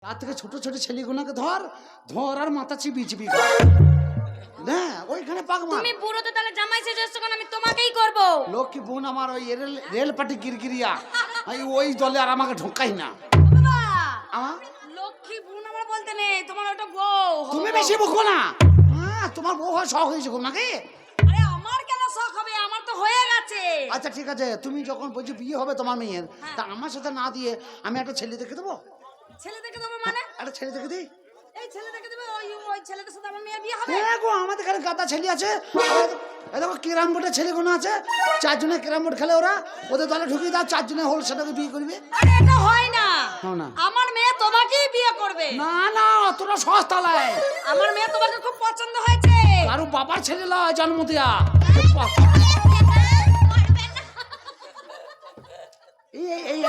আর থেকে ছোট ছোট ছেলেগুলোকে ধর ধর আর মাথা চিবি চিবি না ওইখানে পাকমা। তুমি বুড়ো তো তাহলে জামাই সেজেছো কেন? আমি তোমাকেই করব। লক্ষ্মী বোন আমার ওই রেল পাটি গিরগিরিয়া ওই দলে আর আমাকে ঢোকাই না। বাবা আমার লক্ষ্মী বোন আমার বলতে নেই, তোমার ওটা বউ। তুমি বেশি বকো না। তোমার বউ হওয়ার শখ হয়েছে খুব নাকি? আরে আমার কেন শখ হবে, আমার তো হয়ে গেছে। আচ্ছা ঠিক আছে, তুমি যখন বলছো বিয়ে হবে তোমার মেয়ের, তা আমার সাথে না দিয়ে আমি একটা ছেলে দেখে দেবো। ছেলে দেখে দেবো মানে? একটা ছেলে দেখে দিই। এই ছেলে দেখে দেবে, ওই ছেলেটার সাথে আমার মেয়ে বিয়ে হবে? হ্যাঁ গো, আমাদের এখানে গাদা ছেলে আছে। এই দেখো ক্যারাম বোর্ডের ছেলেগুলো আছে, 4 জনে ক্যারাম বোর্ড খেলে ওরা, ওদের দলে ঢুকিয়ে দাও, 4 জনে হল সেটাকে বিয়ে করবে। আরে এটা হয় না, না আমার মেয়ে তোমাকেই বিয়ে করবে। না না, তোরা সস্তা লাই। আমার মেয়ে তোমাকে খুব পছন্দ হয়েছে। কারো বাবার ছেলে লয় জন্ম দেয়া।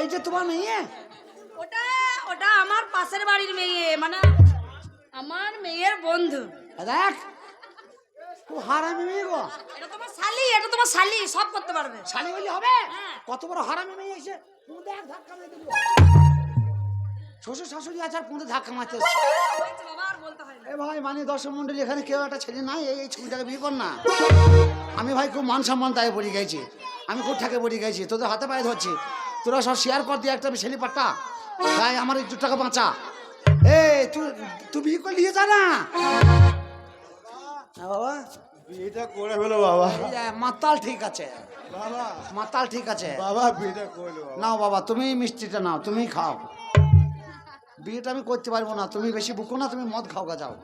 এই যে তোমার মেয়ে, ওটা ওটা আমার পাশের বাড়ির মেয়ে, মানে আমার মেয়ের বন্ধু। দেখ ও হারামি মেয়ে গো। এটা তোমার শালি, এটা তোমার শালি, সব করতে পারবে। শালি বলি হবে? হ্যাঁ। কত বড় হারামি মেয়ে এসে পুঁতে এক ধাক্কা মেরে দিল। শ্বশুর শাশুড়ি আছে আর পুঁতে ধাক্কা মারতে এসছে। হয়েছে বাবা, আর বলতে হয় না। এ ভাই মানে দর্শক মন্ডলী, এখানে কেউ একটা ছেলে নাই, এই ছবিটাকে বিয়ে কর না। আমি ভাই খুব মান সম্মান তাই পড়ে গেছি, আমি খুব ঠাকে পড়ে গেছি, তোদের হাতে পায়ে ধরছি, তোরা সব শেয়ার কর দিয়ে একটা ছেলে পাট্টা ভাই, আমার একটু টাকা বাঁচা। তুই বিয়ে করলি যা না বাবা, বিয়েটা করে ফেলো বাবা। মাতাল ঠিক আছে বাবা মাতাল ঠিক আছে। বাবা বিয়েটা করলো বাবা। নাও বাবা, তুমি মিষ্টিটা নাও, তুমি খাও। বিয়েটা আমি করতে পারবো না, তুমি বেশি বুকো না, তুমি মদ খাও গা যাও।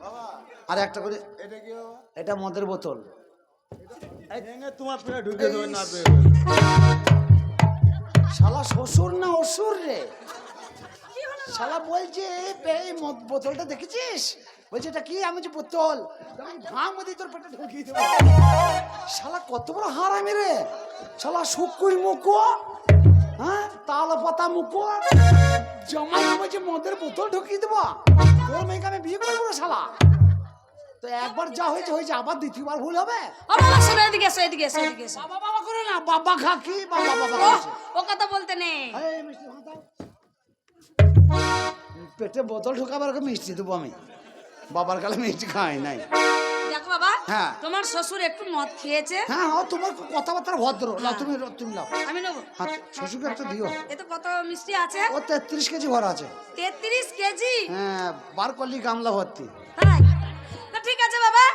আর একটা করে, এটা কি বাবা? এটা মদের বোতল। ভেঙে তোমার পেটে ঢুকে দেবে না পেয়ে। শালা শ্বশুর না অসুর রে? শালা বলছে এই মদ বোতলটা দেখেছিস? বলছে এটা কি? আমি যে বোতল ভাঙ মধ্যে তোর পেটে ঢুকিয়ে দেবো। শালা কত বড় হারামি রে! শালা শুকুই মুখো, হ্যাঁ তালা পাতা মুখো, জামাই বলছে মদের বোতল ঢুকিয়ে দেবো। তোর মেয়েকে আমি বিয়ে করবো না শালা। তো একবার যা হয়েছে হয়েছে, আবার দ্বিতীয়বার ভুল হবে? ও বাবা শোনো, এদিকে এসো, এদিকে এসো, এদিকে এসো। বাবা বাবা করে না, বাবা খা কি বাবা বাবা ও, করছে। ও কথা বলতে নেই। এই মিষ্টি ভাত দাও। পেটে বোতল ঢোকাবার ওকে মিষ্টি দেবো আমি, বাবার কালে মিষ্টি খাই নাই। দেখো বাবা, হ্যাঁ। তোমার শ্বশুর একটু মদ খেয়েছে। হ্যাঁ হ্যাঁ, তোমার কথাবার্তা ভদ্র, নাও তুমি তুমি নাও। আমি নেবো। হ্যাঁ, শ্বশুরকে একটা দিও। এতে কত মিষ্টি আছে? ও 33 কেজি ভরা আছে। 33 কেজি? হ্যাঁ, বার করলি গামলা ভর্তি। তাই? তা ঠিক আছে বাবা,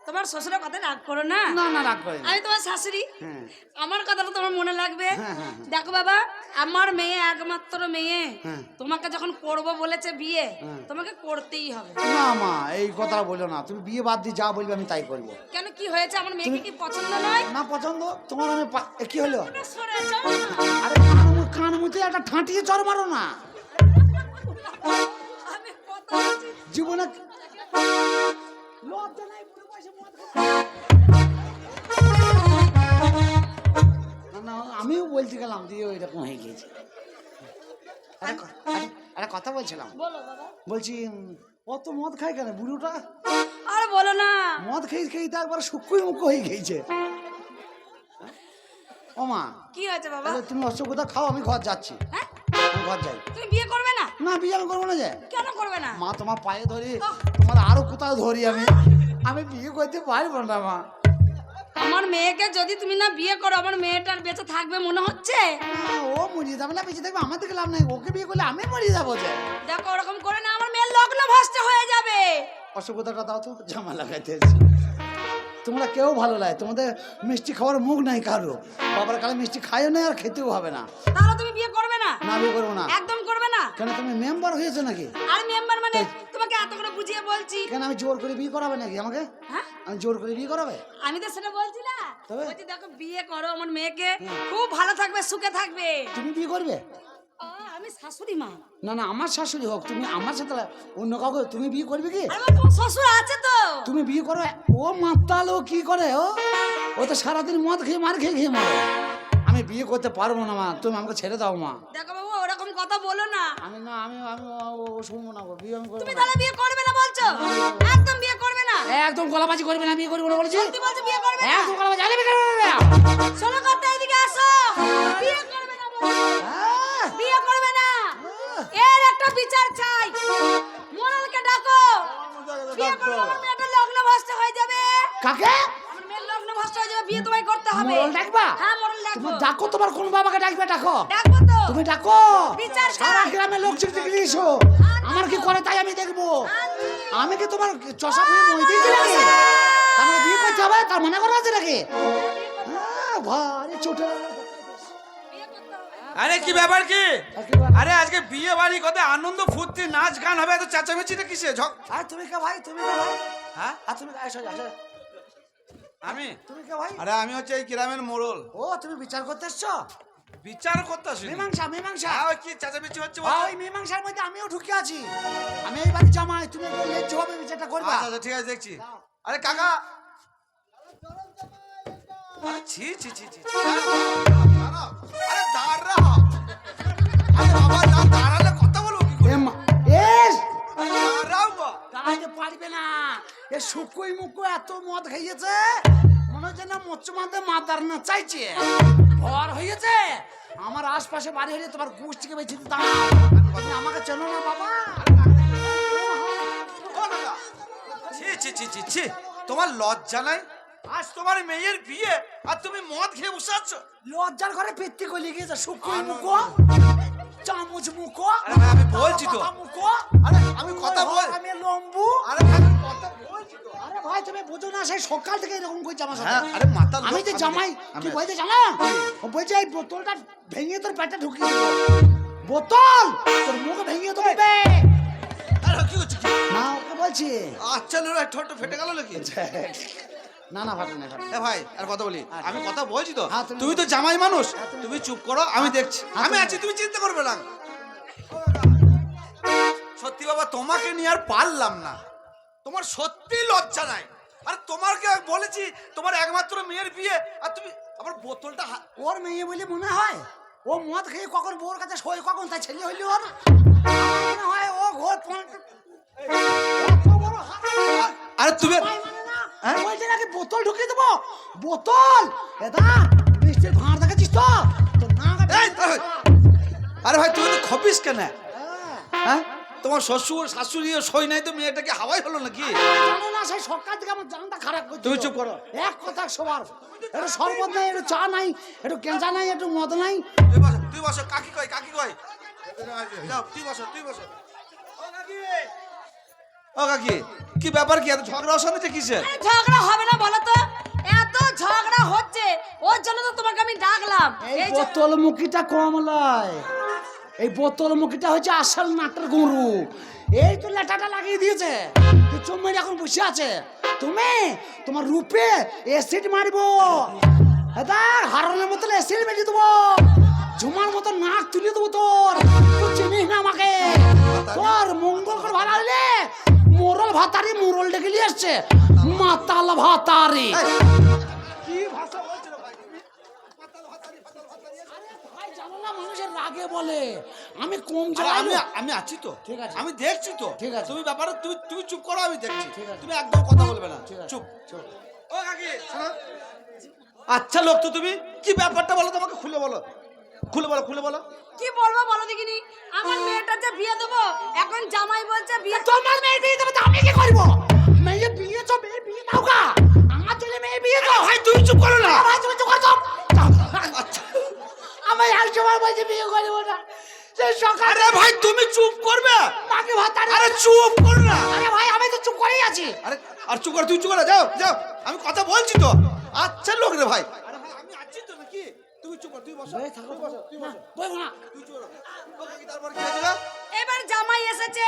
তোমার শ্বশুরের কথা রাগ করো না। না না, রাগ করে না। আমি তোমার শাশুড়ি, হ্যাঁ আমার কথাটা তোমার মনে লাগবে। হ্যাঁ, হ্যাঁ, হ্যাঁ। দেখো বাবা, আমার মেয়ে একমাত্র মেয়ে, হ্যাঁ। তোমাকে যখন করব বলেছে বিয়ে, হ্যাঁ। তোমাকে করতেই হবে। না মা, এই কথা বলো না, তুমি বিয়ে বাদ দিয়ে যা বলবে আমি তাই করবো। কেন, কি হয়েছে? আমার মেয়েকে কি পছন্দ নয়? না পছন্দ তোমার, আমি কি হলো? ওটা সরে যাও। আরে কান মুখে একটা ঠাঁটিয়ে চর মারো না। আমি কত বলছি। জীবনে লজ্জা নাই, বুড়ো বয়সে মদ খায়। না না, আমিও বলতে গেলাম দিয়ে ওইরকম হয়ে গিয়েছে। আরে কথা বলছিলাম, বলো বাবা। বলছি অত মদ খায় কেন বুড়োটা? আর বলো না, মদ খেয়ে খেয়ে তো একবার শুকুই মুখ হয়ে গেছে। ও মা, কি হয়েছে বাবা? তাহলে তুমি অসুবিধা খাও, আমি ঘর যাচ্ছি। হ্যাঁ? আমি ঘর যাই। তুমি বিয়ে করবে না? না বিয়ে আমি করবো না। যে কেন করবে না? মা তোমার পায়ে ধরি, তোমার আরো কোথাও ধরি, আমি বিয়ে করতে পারবো না মা। আমার মেয়েকে যদি তুমি না বিয়ে করো, আমার মেয়েটার বেঁচে থাকবে মনে হচ্ছে? ও মরিয়ে যাবে না, বেঁচে থাকবে, আমার থেকে লাভ নাই। ওকে বিয়ে করলে আমি মরিয়ে যাবো। যে দেখো ওরকম করে না, আমার মেয়ের লগ্ন ভ্রষ্ট হয়ে যাবে। অসুবিধাটা দাও তো, জামা লাগাইতে এসেছি। তোমরা কেউ ভালো লাগে, তোমাদের মিষ্টি খাওয়ার মুখ নাই কারো। বাবার কালে মিষ্টি খাইও না, আর খেতেও হবে না। তাহলে তুমি বিয়ে করবে না? না বিয়ে করবো না। একদম করবে না? কেন, তুমি মেম্বার হয়েছো নাকি? আর মেম্বার মানে তোমাকে এত করে বুঝিয়ে বলছি। কেন, আমি জোর করে বিয়ে করাবে নাকি আমাকে? হ্যাঁ? আমি জোর করে বিয়ে করাবে? আমি তো সেটা বলছি না, তবে? বলছি দেখো বিয়ে করো, আমার মেয়েকে খুব ভালো থাকবে, সুখে থাকবে। তুমি বিয়ে করবে? আমি শাশুড়ি মা। না না, আমার শাশুড়ি হোক, তুমি আমার সাথে অন্য কাউকে, তুমি বিয়ে করবে কি? আরে বাবা, তোমার শ্বশুর আছে তো। তুমি বিয়ে করো? ও মাতাল, ও কি করে? ও তো সারাদিন মদ খেয়ে মার খেয়ে মারে। আমি বিয়ে করতে পারবো না মা, তুমি আমাকে ছেড়ে দাও মা। দেখো বাবু, ওরকম কথা বলো না। আমি না, আমি আমি ও শুনবো না, বিয়ে আমি করবো তুমি না। তাহলে বিয়ে করবে না বলছো? একদম বিয়ে করবে না? একদম গলাবাজি করবে না, বিয়ে করবো না বলছি। সত্যি বলছো বিয়ে করবে না? একদম গলাবাজি, আরে বিয়ে করবে না। শোনো কথা, এদিকে আসো। বিয়ে করবে না বলছো? আহ! বিয়ে করবে না, এর একটা বিচার চাই। বিয়ে করলে আমার মেয়েটা লগ্ন ভ্রষ্ট হয়ে যাবে। কাকে? আমার মেয়ের লগ্ন ভ্রষ্ট হয়ে যাবে, বিয়ে তোমায় করতে হবে। মোড়ল ডাকবা? হ্যাঁ, মোড়ল ডাকবো। তুমি ডাকো, তোমার কোন বাবাকে ডাকবে ডাকো। ডাকবো তো। তুমি ডাকো, বিচার চাই। সারা গ্রামে লোক চিঠি দিয়েছো, আমার কি করে তাই আমি দেখবো। আমি কি তোমার চষা বুঝে মই দিয়েছি নাকি? আমার বিয়ে করতে হবে তার মনে করা আছে নাকি? ভারী ছোট। আরে কি ব্যাপার কি? আরে আজকে বিয়ে বাড়ি কত আনন্দ ফুর্তি নাচ গান হবে, এত চেঁচামেচিটা কিসে? আর তুমি কে ভাই? তুমি কে ভাই? হ্যাঁ আর তুমি আসো আসো। আমি? তুমি কে ভাই? আরে আমি হচ্ছে এই গ্রামের মোড়ল। ও তুমি বিচার করতে এসছো? বিচার করতে আসিনি। মীমাংসা মীমাংসা। ওই কি চেঁচামেচি হচ্ছে? ওই মীমাংসার মধ্যে আমিও ঢুকে আছি। আমি এই বাড়ি জামাই, তুমি একটু লেজ্জ হবে বিচারটা করবা। আচ্ছা আচ্ছা ঠিক আছে দেখছি। আরে কাকা, আরে ছি ছি ছি ছি ছি। আরে দাঁড়া, আরে বাবা দাঁড়ালে কথা বলবো কি করে? এস দাঁড়াও গো। দাঁড়াতে পারবে না, এ শুকুই মুকু এত মদ খাইয়েছে মনে হচ্ছে না মচ্ছ মাঝে মাদার না চাইছে, ভর হয়েছে। আমার আশপাশে বাড়ি হলে তোমার গুছ থেকে বেঁচে দিতাম। তুমি আমাকে চেনো না বাবা? ছি ছি ছি ছি ছি, তোমার লজ্জা নাই? আজ তোমার মেয়ের বিয়ে আর তুমি মদ খেয়ে বসে আছো? লজ্জার ঘরে পেত্তি কইলে গিয়েছে শুকুই মুকু, চামচ মুকু। আরে ভাই আমি বলছি তো। মুকু, আরে আমি কথা বল। আমি লম্বু। আরে ভাই আমি কথা বলছি তো। আরে ভাই তুমি বুঝো না, সেই সকাল থেকে এরকম করছে আমার সাথে। হ্যাঁ, আরে মাতাল আমি লোক, যে আমি- জামাই কি আমি- বলতে জানো? ও বলছে এই বোতলটা ভেঙে তোর পেটে ঢুকিয়ে দেবো। বোতল তোর মুখ ভেঙে দেবে। আরে কি হচ্ছে কি? না ওকে বলছি। আচ্ছা লোরা ঠোঁট ফেটে গেল নাকি? না না ফাটে না ফাটে। এ ভাই আর কথা বলি, আমি কথা বলছি তো। হ্যাঁ, তুমি তো জামাই মানুষ, তুমি চুপ করো, আমি দেখছি। হ্যাঁ, আমি তুমি- আছি, তুমি চিন্তা করবে না। সত্যি বাবা তোমাকে নিয়ে আর পারলাম না। তোমার সত্যি লজ্জা নাই। আর তোমাকে বলেছি তোমার একমাত্র মেয়ের বিয়ে, আর তুমি আবার বোতলটা ওর মেয়ে বলে মনে হয় ও মদ খেয়ে কখন বউর কাছে শোয়, কখন তাই ছেলে হইলি ওর। আমার মনে হয় ও ঘর এত বড় হাত- আরে তুমি ভাই মানে না, হ্যাঁ? বলছে নাকি বোতল ঢুকিয়ে দেবো। বোতল এটা মিষ্টির ভাঁড় দেখেছিস তো? তো না এই, এই। আরে ভাই তুমি তো খপিস কেন? হ্যাঁ তোমার শ্বশুর শাশুড়ি সই নাই তো মেয়েটাকে হাওয়াই হলো নাকি? জানো না, সেই সকাল থেকে আমার জানটা খারাপ করছে। তুমি চুপ করো। এক কথা সবার, একটু শরবত নাই, একটু চা নাই, একটু কেঁচা নাই, একটু মদ নাই। তুই বসো, কাকি কই, কাকি কই। যাও তুই বসো, তুই বসো। ও কাকি, কি ব্যাপার কি? এত ঝগড়া অশান্তি কিসে? আরে ঝগড়া হবে না বলো তো? এত ঝগড়া হচ্ছে, ওর জন্য তো তোমাকে আমি ডাকলাম। এই এই যে বোতল মুখিটা কম লয়, এই বোতল মুখিটা হচ্ছে আসল নাটের গরু। এই তো লেটাটা লাগিয়ে দিয়েছে, তুই চুম্মাই এখন বসে আছে। তুমি তোমার রূপে অ্যাসিড মারবো, এটা হারানোর মতো অ্যাসিড মেরে দেবো, ঝুমার মতো নাক তুলে দেবো তোর। তুই চিনিস না আমাকে? তোর মঙ্গল করে ভালো হলে মোরল ভাতারি মোরল ডেকে নিয়ে আসছে, মাতাল ভাতারি। কি ভাষা বলছে রে ভাই? ভাই জানো না, মানুষের রাগে বলে আমি কম আরে চালাই। আমি আছি তো, ঠিক আছে। আমি দেখছি তো। ঠিক আছে। তুমি ব্যাপারে তুমি চুপ করো, আমি দেখছি। ঠিক আছে। তুমি একদম কথা বলবে না, ঠিক আছে। চুপ। ও কাকি শোনো, আচ্ছা লোক তো তুমি, কি ব্যাপারটা বলো তো আমাকে, খুলে বলো, খুলে বলো, খুলে বলো। কি বলবো বলো দেখিনি? আমার মেয়েটা যে বিয়ে দেবো, এখন জামাই বলছে বিয়ে। তোমার মেয়ে বিয়ে দেবে তো আমি কি করবো? মেয়ে বিয়ে তো মেয়ে বিয়ে দাও গা, আমার ছেলে মেয়ে বিয়ে দাও। ভাই তুমি চুপ করো না। ভাই তুমি চুপ করো। আচ্ছা আমি আর সময় বলছি বিয়ে করবো না, সে সকালে আরে ভাই তুমি চুপ করবে। মাকে ভাতারি। আরে চুপ কর না। আরে ভাই আমি তো চুপ করেই আছি। আরে আর চুপ কর, তুই চুপ কর, যাও যাও, আমি কথা বলছি তো। আচ্ছা লোক রে ভাই। আরে ভাই আমি আছি তো নাকি? তুই চুপ কর, তুই বসো, বসে থাকো, তুই বসো, তুই বসো, বলবো না। তুই চুপ কর। ও কাকি তারপর কি হয়েছে? এবার জামাই এসেছে,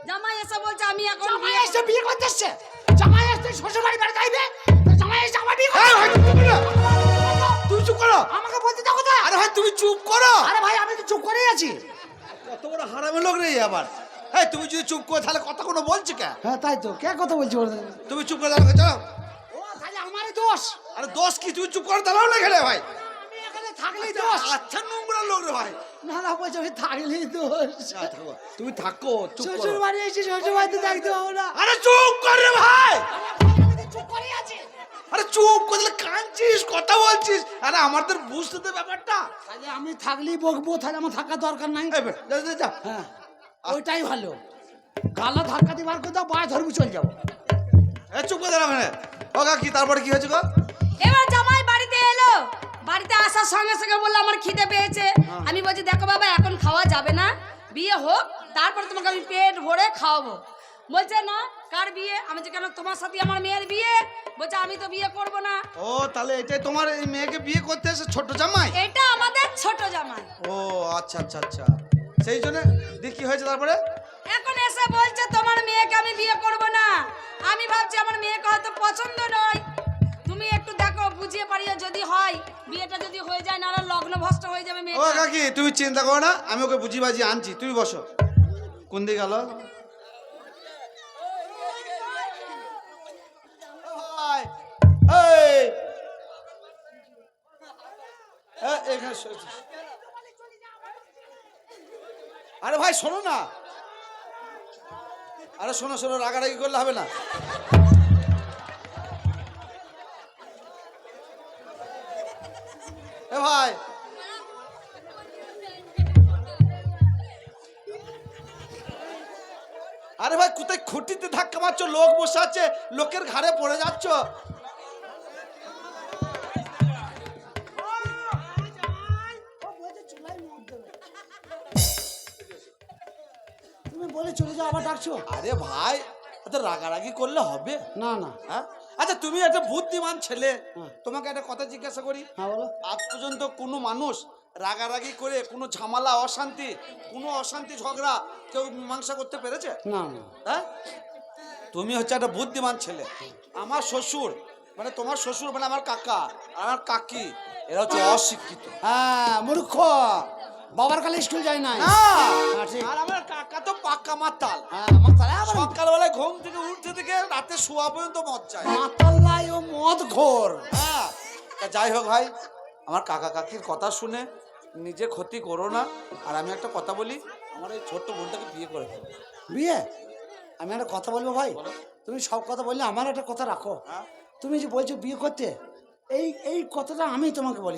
জামাই এসে বলছে আমি এখন জামাই বিয়ে এসে বিয়ে করতে এসছে, জামাই এসে শ্বশুর বাড়ি বেড়ে যাইবে, জামাই এসে আমার বিয়ে এই ভাই করতে। তুমি চুপ করো, তুই চুপ করো। আমাকে বলতে দাও কোথায়? আরে ভাই তুমি চুপ করো। আরে ভাই আমি তো চুপ করেই আছি। কত বড় হারামি লোক রে আবার। এই তুমি যদি চুপ করো তাহলে কথা কোনো বলছে কে? হ্যাঁ তাই তো, কে কথা বলছি বলতে? তুমি চুপ করে দাঁড়াও, যাও। ও তাহলে আমারই দোষ। আরে দোষ কি? তুমি চুপ করে দাঁড়াও না এখানে ভাই। আমি এখানে থাকলেই দোষ। আচ্ছা নোংরা লোক রে ভাই। না না বলছি আমি থাকলেই দোষ। যা থাকো, তুমি থাকো, চুপ করো। শ্বশুর বাড়ি এসে শ্বশুর বাড়িতে থাকতে হবে না। আরে চুপ কর রে ভাই। আমি তো চুপ করেই আছি। আরে চুপ করলে কাঁদছিস, কথা বলছিস। আরে আমাদের বুঝতে দে ব্যাপারটা। তাহলে আমি থাকলেই বকবো, তাহলে আমার থাকার দরকার নাই। এই বে, যা যা যা। হ্যাঁ ওইটাই ভালো। গালা ধাক্কা দিয়ে বার করে দাও, বায় ধরবি চলে যাবো। এ চুপ করে দাঁড়া ওখানে। ও কাকি তারপরে কি হয়েছে গো? এবার জামাই বাড়িতে এলো, বাড়িতে আসার সঙ্গে সঙ্গে বললো আমার খিদে পেয়েছে। আমি বলছি দেখো বাবা এখন খাওয়া যাবে না, বিয়ে হোক তারপরে তোমাকে আমি পেট ভরে খাওয়াবো। বলছে না কার বিয়ে? আমি যে কেন তোমার সাথে আমার মেয়ের বিয়ে। বলছে আমি তো বিয়ে করব না। ও তাহলে এটাই তোমার এই মেয়েকে বিয়ে করতে এসে ছোট জামাই? এটা আমাদের ছোট জামাই। ও আচ্ছা আচ্ছা আচ্ছা, সেই জন্য কি হয়েছে তারপরে? এখন এসে বলছে তোমার মেয়েকে আমি বিয়ে করব না। আমি ভাবছি আমার মেয়েকে হয়তো পছন্দ নয়, তুমি একটু দেখো বুঝিয়ে পারিয়ে যদি হয়, বিয়েটা যদি হয়ে যায়, না লগ্ন ভ্রষ্ট হয়ে যাবে ও মেয়েটা। কাকি তুমি চিন্তা করো না, আমি ওকে বুঝি বাজি আনছি, তুমি বসো। কোন দিকে গেল? আরে ভাই শোনো না, আরে শোনো শোনো, রাগারাগি করলে হবে না। এ ভাই আরে ভাই কোথায় খুঁটিতে ধাক্কা মারছো? লোক বসে আছে, লোকের ঘাড়ে পড়ে যাচ্ছ। তুমি বলে চলে যাও, আবার ডাকছো? আরে ভাই এত রাগারাগি করলে হবে? না না। হ্যাঁ আচ্ছা তুমি একটা বুদ্ধিমান ছেলে, হ্যাঁ। তোমাকে একটা কথা জিজ্ঞাসা করি। হ্যাঁ বলো। আজ পর্যন্ত কোনো মানুষ রাগারাগি করে কোনো ঝামেলা অশান্তি, কোনো অশান্তি ঝগড়া কেউ মীমাংসা করতে পেরেছে? না না। হ্যাঁ তুমি হচ্ছে একটা বুদ্ধিমান ছেলে। আমার শ্বশুর মানে তোমার শ্বশুর মানে আমার কাকা আর আমার কাকি এরা হচ্ছে অশিক্ষিত। হ্যাঁ মূর্খ, বাবার কালে স্কুল যায় নাই। না হ্যাঁ, ঠিক। আর আমার কাকা তো পাক্কা মাতাল। হ্যাঁ মাতাল, আবার সকালবেলায় ঘুম থেকে উঠতে থেকে রাতে শোয়া পর্যন্ত মদ চায়। মাতাল লাই ও মদ ঘোর। হ্যাঁ তা যাই হোক ভাই, আমার কাকা কাকির কথা শুনে নিজে ক্ষতি করো না। আর আমি একটা কথা বলি, আমার এই ছোট্ট বোনটাকে বিয়ে করে দেবো। বিয়ে? আমি একটা কথা বলবো ভাই, তুমি সব কথা বললে আমার একটা কথা রাখো। হ্যাঁ তুমি যে বলছো বিয়ে করতে, এই কথাটা আমি তোমাকে বলি।